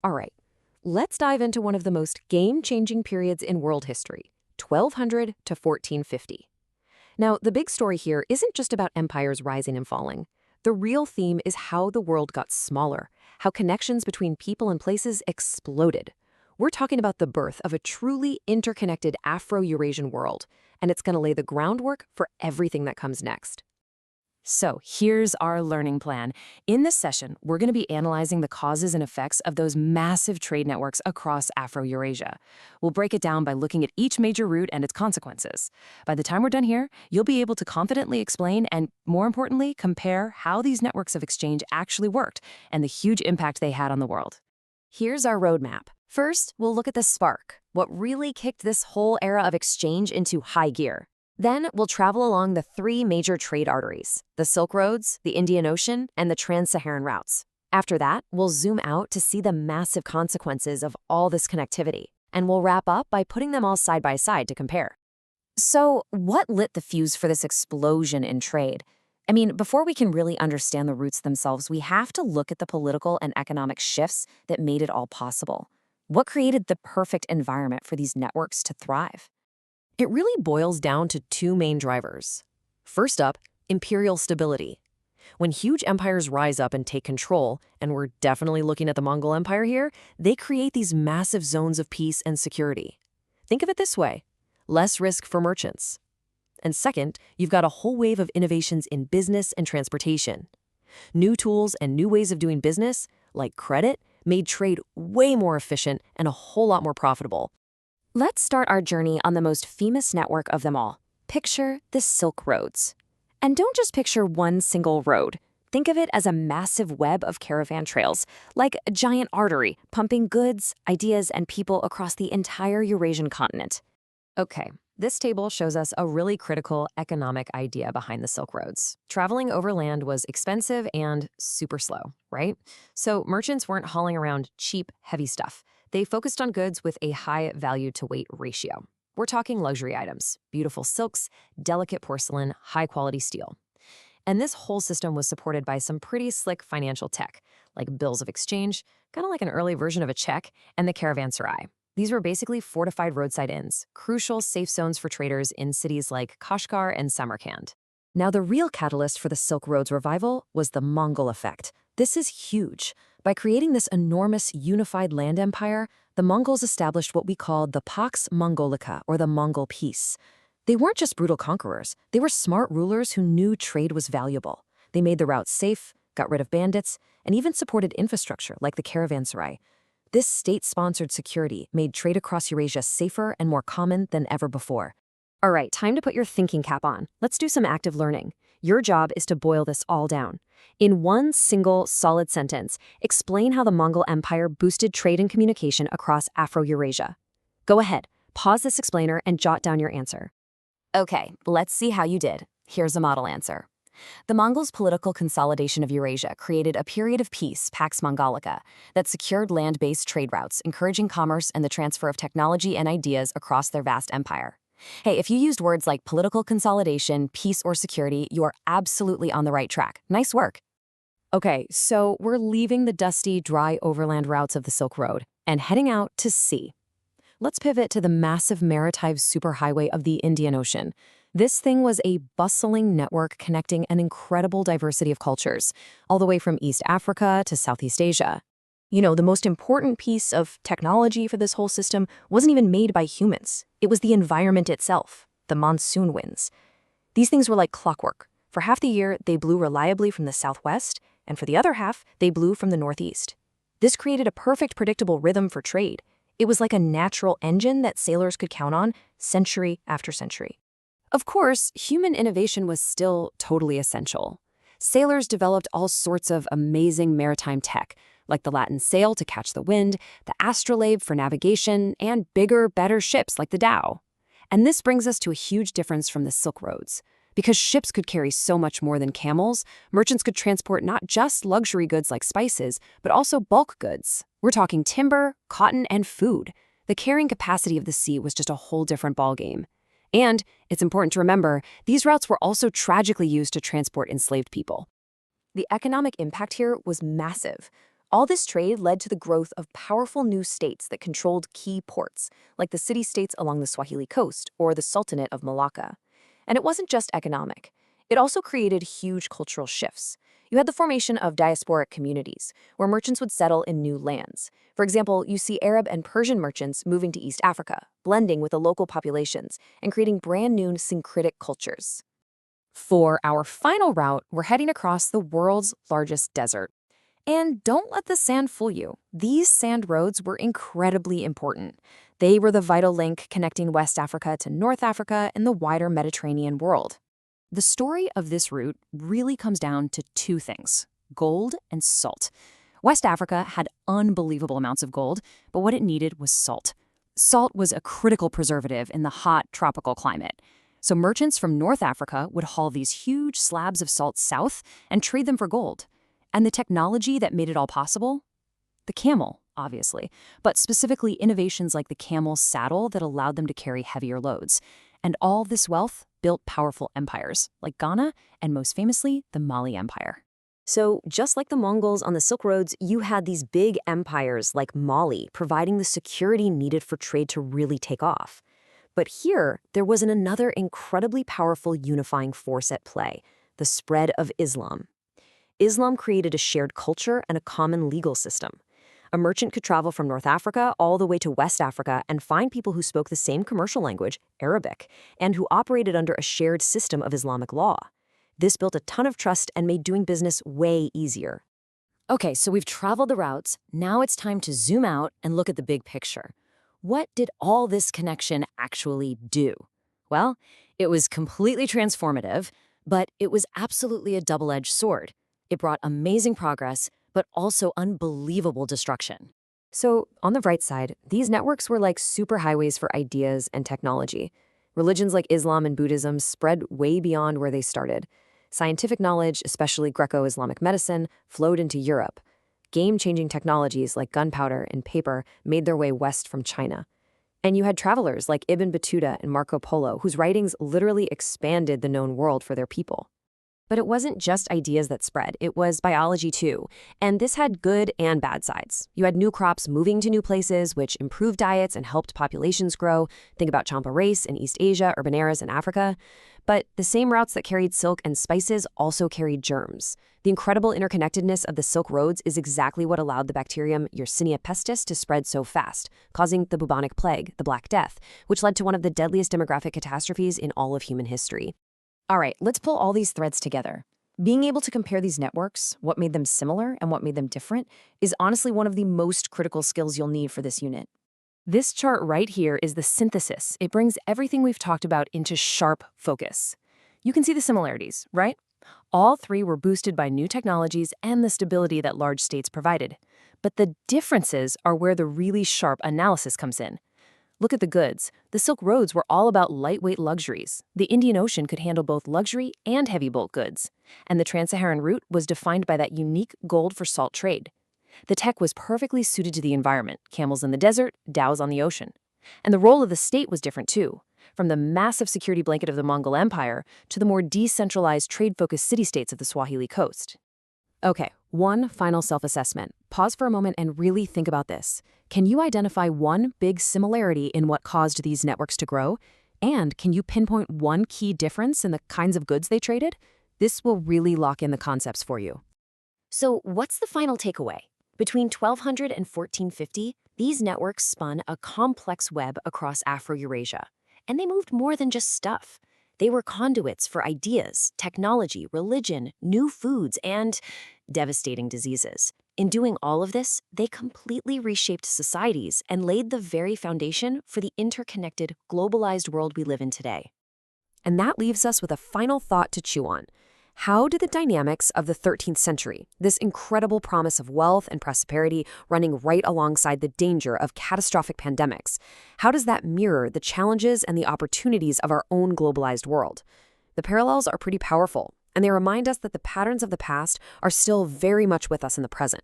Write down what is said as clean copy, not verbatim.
All right, let's dive into one of the most game-changing periods in world history, 1200 to 1450. Now, the big story here isn't just about empires rising and falling. The real theme is how the world got smaller, how connections between people and places exploded. We're talking about the birth of a truly interconnected Afro-Eurasian world, and it's going to lay the groundwork for everything that comes next. So here's our learning plan. In this session, we're going to be analyzing the causes and effects of those massive trade networks across Afro-Eurasia. We'll break it down by looking at each major route and its consequences. By the time we're done here, you'll be able to confidently explain and, more importantly, compare how these networks of exchange actually worked and the huge impact they had on the world. Here's our roadmap. First, we'll look at the spark, what really kicked this whole era of exchange into high gear. Then we'll travel along the three major trade arteries, the Silk Roads, the Indian Ocean, and the Trans-Saharan routes. After that, we'll zoom out to see the massive consequences of all this connectivity, and we'll wrap up by putting them all side by side to compare. So, what lit the fuse for this explosion in trade? I mean, before we can really understand the routes themselves, we have to look at the political and economic shifts that made it all possible. What created the perfect environment for these networks to thrive? It really boils down to two main drivers. First up, imperial stability. When huge empires rise up and take control, and we're definitely looking at the Mongol Empire here, they create these massive zones of peace and security. Think of it this way: less risk for merchants. And second, you've got a whole wave of innovations in business and transportation. New tools and new ways of doing business, like credit, made trade way more efficient and a whole lot more profitable. Let's start our journey on the most famous network of them all. Picture the Silk Roads. And don't just picture one single road. Think of it as a massive web of caravan trails, like a giant artery pumping goods, ideas, and people across the entire Eurasian continent. Okay, this table shows us a really critical economic idea behind the Silk Roads. Traveling overland was expensive and super slow, right? So merchants weren't hauling around cheap, heavy stuff. They focused on goods with a high value-to-weight ratio. We're talking luxury items, beautiful silks, delicate porcelain, high-quality steel. And this whole system was supported by some pretty slick financial tech, like bills of exchange, kind of like an early version of a check, and the caravanserai. These were basically fortified roadside inns, crucial safe zones for traders in cities like Kashgar and Samarkand. Now, the real catalyst for the Silk Roads revival was the Mongol effect. This is huge. By creating this enormous unified land empire, the Mongols established what we call the Pax Mongolica, or the Mongol Peace. They weren't just brutal conquerors. They were smart rulers who knew trade was valuable. They made the routes safe, got rid of bandits, and even supported infrastructure like the caravanserai. This state-sponsored security made trade across Eurasia safer and more common than ever before. All right, time to put your thinking cap on. Let's do some active learning. Your job is to boil this all down. In one single, solid sentence, explain how the Mongol Empire boosted trade and communication across Afro-Eurasia. Go ahead, pause this explainer and jot down your answer. Okay, let's see how you did. Here's a model answer. The Mongols' political consolidation of Eurasia created a period of peace, Pax Mongolica, that secured land-based trade routes, encouraging commerce and the transfer of technology and ideas across their vast empire. Hey, if you used words like political consolidation, peace, or security, you're absolutely on the right track. Nice work. Okay, so we're leaving the dusty, dry overland routes of the Silk Road and heading out to sea. Let's pivot to the massive maritime superhighway of the Indian Ocean. This thing was a bustling network connecting an incredible diversity of cultures, all the way from East Africa to Southeast Asia. You know, the most important piece of technology for this whole system wasn't even made by humans. It was the environment itself, the monsoon winds. These things were like clockwork. For half the year, they blew reliably from the southwest, and for the other half, they blew from the northeast. This created a perfect, predictable rhythm for trade. It was like a natural engine that sailors could count on century after century. Of course, human innovation was still totally essential. Sailors developed all sorts of amazing maritime tech, like the Latin sail to catch the wind, the astrolabe for navigation, and bigger, better ships like the dhow. And this brings us to a huge difference from the Silk Roads. Because ships could carry so much more than camels, merchants could transport not just luxury goods like spices, but also bulk goods. We're talking timber, cotton, and food. The carrying capacity of the sea was just a whole different ballgame. And, it's important to remember, these routes were also tragically used to transport enslaved people. The economic impact here was massive. All this trade led to the growth of powerful new states that controlled key ports, like the city-states along the Swahili coast or the Sultanate of Malacca. And it wasn't just economic. It also created huge cultural shifts. You had the formation of diasporic communities, where merchants would settle in new lands. For example, you see Arab and Persian merchants moving to East Africa, blending with the local populations, and creating brand new syncretic cultures. For our final route, we're heading across the world's largest desert. And don't let the sand fool you. These sand roads were incredibly important. They were the vital link connecting West Africa to North Africa and the wider Mediterranean world. The story of this route really comes down to two things: gold and salt. West Africa had unbelievable amounts of gold, but what it needed was salt. Salt was a critical preservative in the hot tropical climate. So merchants from North Africa would haul these huge slabs of salt south and trade them for gold. And the technology that made it all possible? The camel, obviously, but specifically innovations like the camel's saddle that allowed them to carry heavier loads. And all this wealth built powerful empires, like Ghana and most famously, the Mali Empire. So, just like the Mongols on the Silk Roads, you had these big empires like Mali providing the security needed for trade to really take off. But here, there was another incredibly powerful unifying force at play: the spread of Islam. Islam created a shared culture and a common legal system. A merchant could travel from North Africa all the way to West Africa and find people who spoke the same commercial language, Arabic, and who operated under a shared system of Islamic law. This built a ton of trust and made doing business way easier. Okay, so we've traveled the routes. Now it's time to zoom out and look at the big picture. What did all this connection actually do? Well, it was completely transformative, but it was absolutely a double-edged sword. It brought amazing progress, but also unbelievable destruction. So, on the right side, these networks were like superhighways for ideas and technology. Religions like Islam and Buddhism spread way beyond where they started. Scientific knowledge, especially Greco-Islamic medicine, flowed into Europe. Game-changing technologies like gunpowder and paper made their way west from China. And you had travelers like Ibn Battuta and Marco Polo, whose writings literally expanded the known world for their people. But it wasn't just ideas that spread, it was biology too. And this had good and bad sides. You had new crops moving to new places, which improved diets and helped populations grow. Think about Champa race in East Asia, urban eras in Africa. But the same routes that carried silk and spices also carried germs. The incredible interconnectedness of the Silk Roads is exactly what allowed the bacterium Yersinia pestis to spread so fast, causing the bubonic plague, the Black Death, which led to one of the deadliest demographic catastrophes in all of human history. All right, let's pull all these threads together. Being able to compare these networks, what made them similar and what made them different, is honestly one of the most critical skills you'll need for this unit. This chart right here is the synthesis. It brings everything we've talked about into sharp focus. You can see the similarities, right? All three were boosted by new technologies and the stability that large states provided. But the differences are where the really sharp analysis comes in. Look at the goods. The Silk Roads were all about lightweight luxuries. The Indian Ocean could handle both luxury and heavy bulk goods. And the Trans-Saharan route was defined by that unique gold for salt trade. The tech was perfectly suited to the environment: camels in the desert, dhows on the ocean. And the role of the state was different too, from the massive security blanket of the Mongol Empire to the more decentralized trade-focused city-states of the Swahili coast. Okay, one final self-assessment. Pause for a moment and really think about this. Can you identify one big similarity in what caused these networks to grow? And can you pinpoint one key difference in the kinds of goods they traded? This will really lock in the concepts for you. So, what's the final takeaway? Between 1200 and 1450, these networks spun a complex web across Afro-Eurasia. And they moved more than just stuff. They were conduits for ideas, technology, religion, new foods, and devastating diseases. In doing all of this, they completely reshaped societies and laid the very foundation for the interconnected, globalized world we live in today. And that leaves us with a final thought to chew on. How did the dynamics of the 13th century, this incredible promise of wealth and prosperity running right alongside the danger of catastrophic pandemics, how does that mirror the challenges and the opportunities of our own globalized world? The parallels are pretty powerful, and they remind us that the patterns of the past are still very much with us in the present.